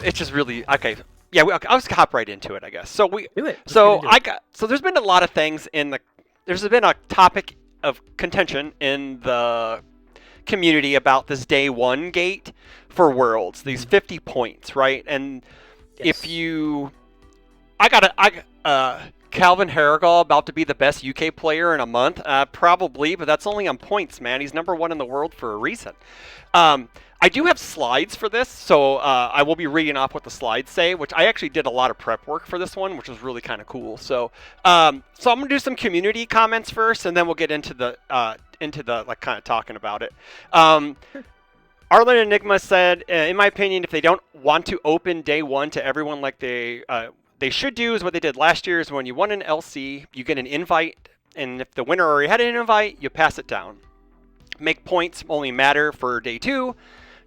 it's just really okay. Yeah, okay, I'll just hop right into it, I guess. So Do it. Let's get into it. so there's been a lot of things there's been a topic of contention in the community about this day one gate for Worlds, these Mhm. 50 points, right? And if Yes. you, Calvin Harrigal about to be the best UK player in a month, probably, but that's only on points, man. He's number one in the world for a reason. I do have slides for this, so I will be reading off what the slides say, which I actually did a lot of prep work for this one, which was really kind of cool. So I'm gonna do some community comments first, and then we'll get into the like kind of talking about it. Um, Sure. Arlen Enigma said, in my opinion, if they don't want to open day one to everyone like they should do, is what they did last year. Is when you won an LC, you get an invite, and if the winner already had an invite, you pass it down. Make points only matter for day two.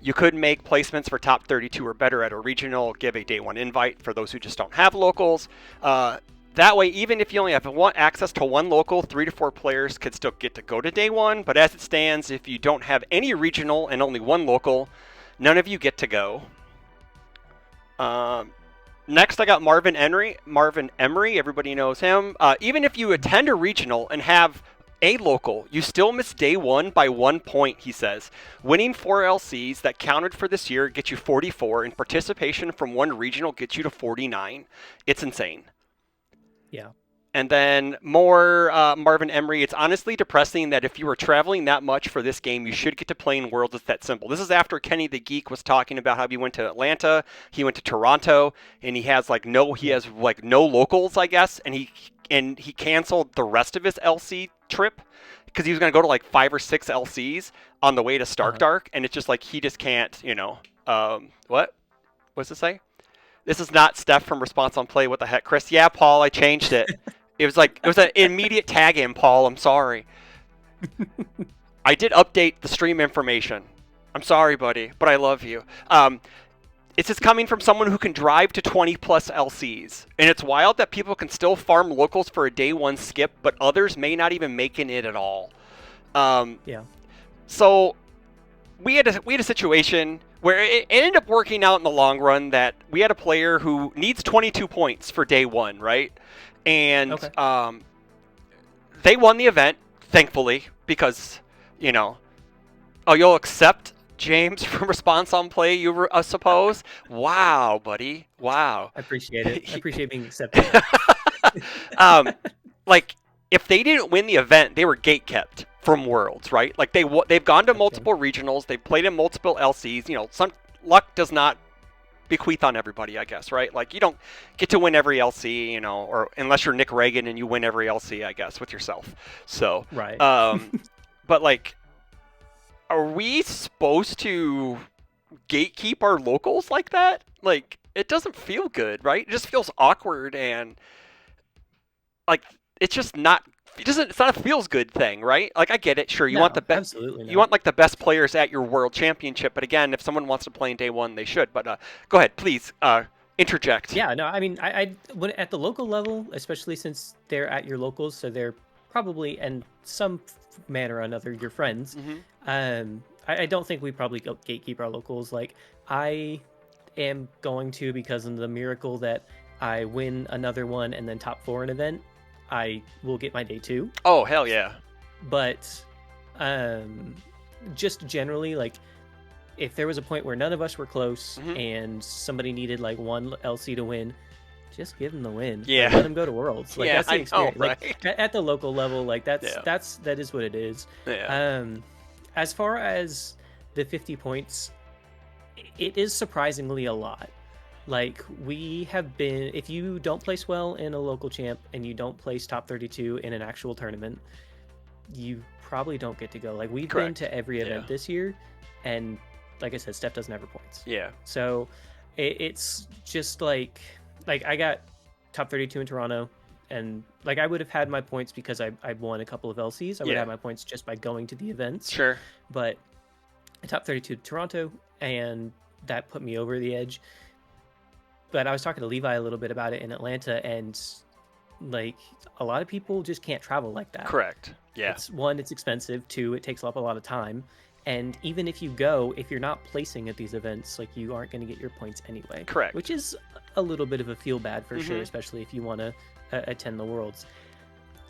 You could make placements for top 32 or better at a regional, give a day one invite for those who just don't have locals. That way, even if you only have access to one local, 3 to 4 players could still get to go to day one. But as it stands, if you don't have any regional and only one local, none of you get to go. Next, I got Marvin Emery. Marvin Emery, everybody knows him. Even if you attend a regional and have a local, you still miss day one by 1 point, he says. Winning 4 LCs that counted for this year gets you 44, and participation from one regional gets you to 49. It's insane. Yeah. And then more Marvin Emery. It's honestly depressing that if you were traveling that much for this game, you should get to play in Worlds. It's that simple. This is after Kenny the Geek was talking about how he went to Atlanta, he went to Toronto, and he has no locals, I guess, and he canceled the rest of his LC trip because he was going to go to like 5 or 6 LCs on the way to Stark Uh-huh. Dark, and it's just like he just can't, what? What's it say? This is not Steph from Response on Play. What the heck, Chris? Yeah, Paul, I changed it. It was an immediate tag in, Paul. I'm sorry. I did update the stream information. I'm sorry, buddy, but I love you. It's just coming from someone who can drive to 20 plus LCs. And it's wild that people can still farm locals for a day one skip, but others may not even making it at all. Yeah. So we had a situation where it ended up working out in the long run that we had a player who needs 22 points for day one, right? And Okay. they won the event, thankfully, because, oh, you'll accept James from Response on Play, you suppose? Wow, buddy. Wow. I appreciate it. I appreciate being accepted. Like, if they didn't win the event, they were gate kept from Worlds, right? Like they've gone to Okay. multiple regionals, they've played in multiple LCs. Some luck does not bequeath on everybody, I guess, right? Like you don't get to win every LC, or unless you're Nick Reagan and you win every LC, I guess, with yourself. So, Right. but like, are we supposed to gatekeep our locals like that? Like, it doesn't feel good, right? It just feels awkward and like it's just not. It's not a feels good thing, right? Like I get it, sure. You want the No, best. absolutely You not. want like the best players at your world championship, but again, if someone wants to play in day one, they should. But go ahead, please interject. Yeah, no, I mean, when at the local level, especially since they're at your locals, so they're probably in some manner or another your friends. Mm-hmm. I don't think we probably gatekeep our locals. Like I am going to, because of the miracle that I win another one and then top 4 an event, I will get my day 2. Oh hell yeah! But just generally, like if there was a point where none of us were close Mhm. and somebody needed like one LC to win, just give them the win. Like, Yeah. let them go to Worlds. Like Yeah, that's the I know, experience. right? Like at the local level, like that Yeah. is what it is. Yeah. As far as the 50 points, it is surprisingly a lot. Like we have been, if you don't place well in a local champ and you don't place top 32 in an actual tournament, you probably don't get to go. Like we've been Correct. to every event Yeah. this year, and like I said, Steph doesn't have her points. Yeah. So it's just like I got top 32 in Toronto, and like I would have had my points because I won a couple of LCs. I would Yeah. have my points just by going to the events. Sure. But I top 32 Toronto, and that put me over the edge. But I was talking to Levi a little bit about it in Atlanta, and like a lot of people just can't travel like that. Correct. Yeah. It's one, it's expensive. Two, it takes up a lot of time. And even if you go, if you're not placing at these events, like you aren't going to get your points anyway. Correct. Which is a little bit of a feel bad for sure, Mhm. especially if you want to attend the Worlds.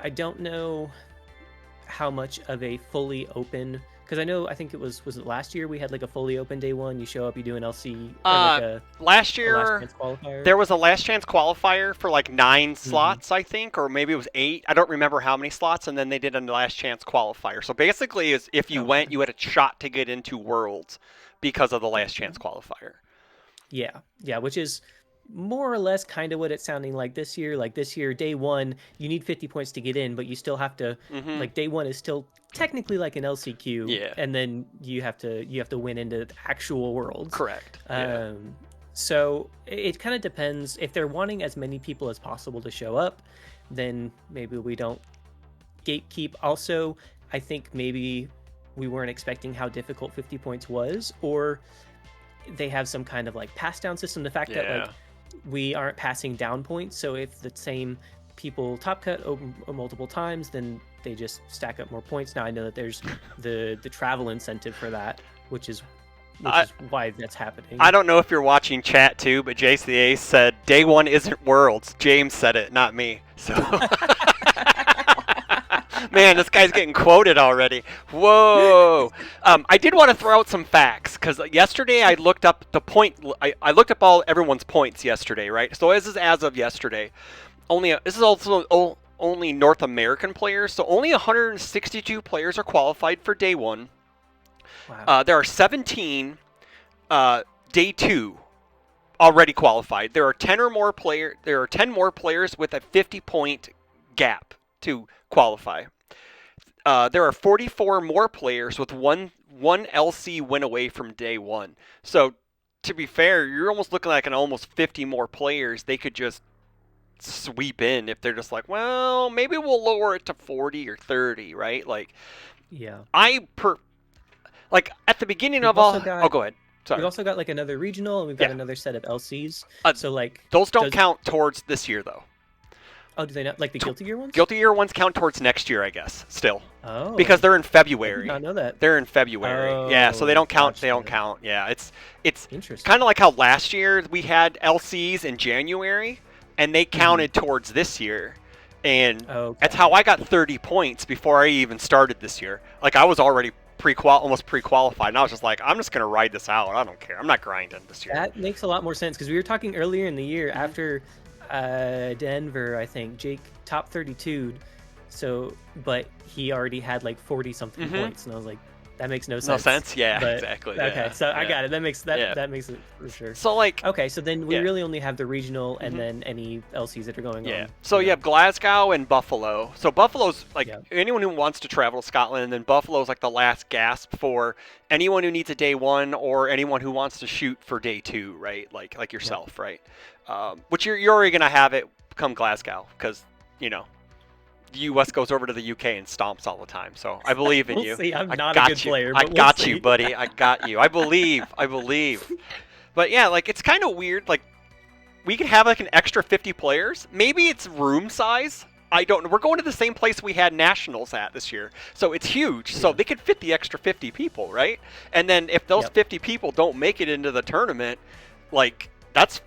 I don't know how much of a fully open, because I think it was it last year we had like a fully open day one. You show up, you do an LC or like a Last last year chance qualifier. there was a last chance qualifier for like 9 Mm-hmm. slots, I think, or maybe it was 8. I don't remember how many slots, and then they did a last chance qualifier. So basically, is if you went, Okay. you had a shot to get into Worlds because of the last chance Gotcha. qualifier. Yeah, which is more or less kind of what it's sounding like this year. Like this year, day one, you need 50 points to get in, but you still have to, Mhm. like day one is still technically like an LCQ, Yeah. and then you have to win into actual Worlds. Correct. Yeah. So it kind of depends. If they're wanting as many people as possible to show up, then maybe we don't gatekeep. Also, I think maybe we weren't expecting how difficult 50 points was, or they have some kind of like pass down system. The fact that like Yeah. we aren't passing down points, so if the same people top cut multiple times, then they just stack up more points. Now I know that there's the travel incentive for that, which is why that's happening. I don't know if you're watching chat too, but JCA said day one isn't Worlds. James said it, not me. So. Man, this guy's getting quoted already. Whoa! I did want to throw out some facts because yesterday I looked up the point. I looked up everyone's points yesterday, right? So this is as of yesterday. This is also only North American players. So only 162 players are qualified for day one. Wow. There are 17 day two already qualified. There are 10 more players with a 50-point gap to qualify. There are 44 more players with one LC win away from day one. So, to be fair, you're almost looking like an almost 50 more players they could just sweep in if they're just like, well, maybe we'll lower it to 40 or 30, right? Like, Yeah. like at the beginning We've of also all. got- Oh, go ahead. Sorry. We've also got like another regional, and we've got Yeah. another set of LCs. Uh, So like Those don't count towards this year, though. Oh, do they not like the Guilty Gear ones? Guilty Gear ones count towards next year, I guess. Still, Oh, because they're in I did February. not know that. They're in February. Yeah, so they Oh, don't count. They gotcha. don't count. Yeah, it's Interesting. kind of like how last year we had LCs in January, and they counted towards this year. And Okay. that's how I got 30 points before I even started this year. Like I was already almost pre-qualified, and I was just like, I'm just gonna ride this out. I don't care. I'm not grinding this year. That makes a lot more sense because we were talking earlier in the year after Denver, I think Jake top 32'd, so but he already had like 40 something points, and I was like, that makes no sense. No sense? Yeah, But- exactly. Okay, yeah, so I yeah. got it. That makes Yeah. that makes it for sure. So like, Okay, so then we Yeah. really only have the regional and then any LCs that are going yeah. on. So you have Glasgow and Buffalo. So Buffalo's like Yeah. anyone who wants to travel to Scotland, and then Buffalo's like the last gasp for anyone who needs a day one or anyone who wants to shoot for day two, right? Like yourself, right? Which you're already gonna have it come Glasgow because the U.S. goes over to the U.K. and stomps all the time. So I believe in We'll you. see. I'm I not a got good you. player, I but we'll got see. you, buddy. I got you. I believe. I believe. But yeah, like it's kind of weird. Like we could have like an extra 50 players. Maybe it's room size. I don't know. We're going to the same place we had nationals at this year, so it's huge. So they could fit the extra 50 people, right? And then if those 50 people don't make it into the tournament, like that's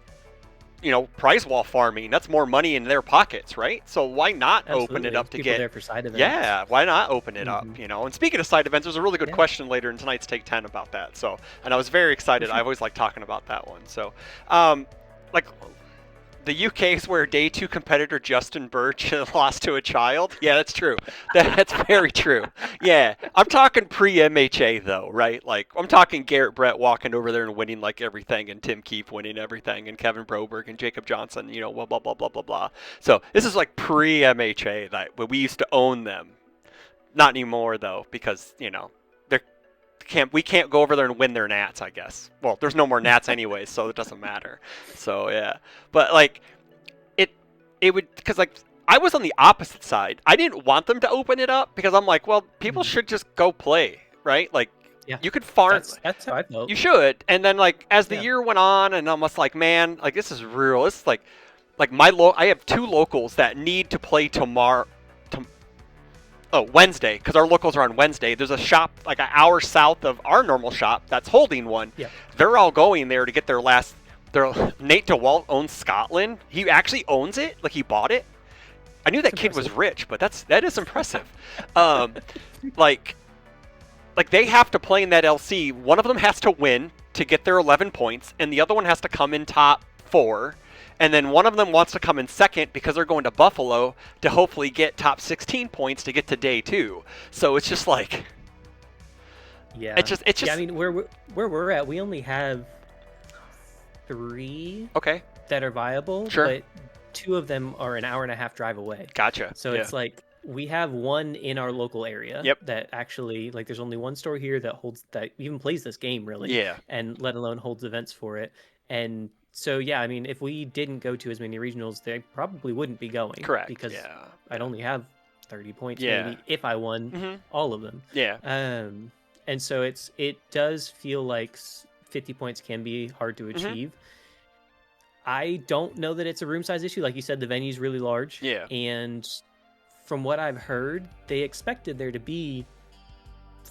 prize wall farming. That's more money in their pockets, right? So why not open it Absolutely. up to People get? there for side events. Yeah, why not open it up? And speaking of side events, there's a really good Yeah. question later in tonight's Take 10 about that. So, and I was very excited. I've always liked talking about that one. So, like. The UK's where day two competitor Justin Birch lost to a child. Yeah, that's true. That's very true. Yeah, I'm talking pre-MHA though, right? Like I'm talking Garrett Brett walking over there and winning like everything, and Tim Keefe winning everything, and Kevin Broberg and Jacob Johnson, blah blah blah blah blah blah. So this is like pre-MHA that we used to own them. Not anymore though, because we can't go over there and win their Nats, I guess. Well, there's no more Nats anyways, so it doesn't matter. So yeah, but like it would, because like I was on the opposite side. I didn't want them to open it up because I'm like, well, people should just go play, right? Like you could farm. That's how I felt. You should, and then like as the Yeah. year went on, and I'm just like, man, like this is real. This is like I have two locals that need to play tomorrow. Oh, Wednesday, because our locals are on Wednesday. There's a shop like an hour south of our normal shop that's holding one. Yep. They're all going there to get their last. Nate DeWalt owns Scotland. He actually owns it. Like he bought it. I knew that kid was rich, but that is impressive. Like they have to play in that LC. One of them has to win to get their 11 points, and the other one has to come in top 4. And then one of them wants to come in second because they're going to Buffalo to hopefully get top 16 points to get to day 2. So it's just like, yeah, it's just. Yeah, I mean, where we're at, we only have 3 Okay. that are viable. Sure. But 2 of them are an hour and a half drive away. Gotcha. So it's like we have one in our local area. Yep. That actually, like, there's only one store here that even plays this game really. Yeah. And let alone holds events for it. And so yeah, I mean, if we didn't go to as many regionals, they probably wouldn't be going. Correct. Because yeah. I'd only have 30 points Yeah. maybe if I won all of them. Yeah. And so it does feel like 50 points can be hard to achieve. I don't know that it's a room size issue. Like you said, the venue's really large. Yeah. And from what I've heard, they expected there to be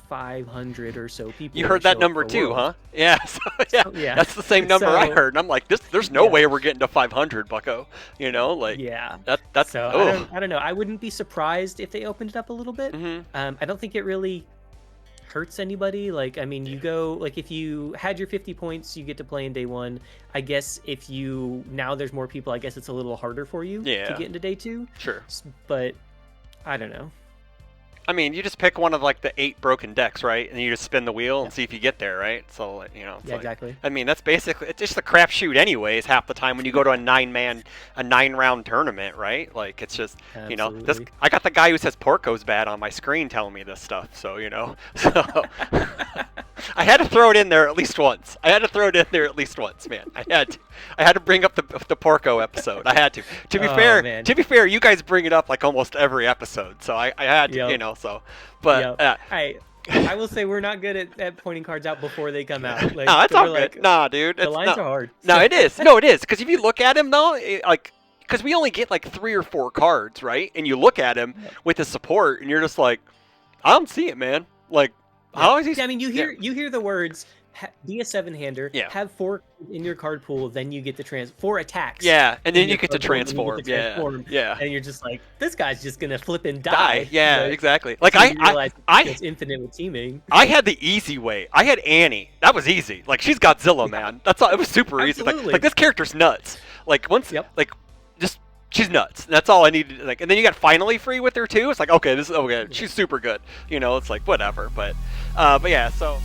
500 or so people. You heard that number too, huh? Yeah. So, yeah. That's the same number I heard. And I'm like, there's no way we're getting to 500, Bucko. You know, like that's so I don't know. I wouldn't be surprised if they opened it up a little bit. I don't think it really hurts anybody. Like, I mean, you go, like, if you had your 50 points, you get to play in day 1. I guess if you now there's more people, I guess it's a little harder for you to get into day 2. Sure. But I don't know. I mean, you just pick one of like the 8 broken decks, right? And you just spin the wheel and see if you get there, right? So, you know, it's exactly. I mean, that's basically, it's just a crapshoot anyways half the time when you go to a 9-round tournament, right? Like, it's just, you know, this. I got the guy who says Porco's bad on my screen telling me this stuff, so, you know. So I had to throw it in there at least once. Man. I had to bring up the Porco episode. I had to. To be fair, you guys bring it up like almost every episode, so I had to, you know. So, but I will say we're not good at pointing cards out before they come out. Like, no, it's all good. Like, nah, dude, the lines are hard. No, it is. No, it is. Because if you look at him though, because we only get like 3 or 4 cards, right? And you look at him with the support, and you're just like, I don't see it, man. Like, how is he? Yeah, I mean, you hear the words. Be a 7-hander. Yeah. Have 4 in your card pool, then you get to 4 attacks. Yeah, and then you get to transform. Yeah. And you're just like, this guy's just gonna flip and die. Yeah, but exactly. Like it's infinite with teaming. I had the easy way. I had Annie. That was easy. Like she's Godzilla, man. That's all. It was super easy. Like this character's nuts. Like once, like just. She's nuts. That's all I needed. Like, and then you got finally free with her too. It's like, okay, this is okay. She's super good. You know, it's like whatever. But yeah. So.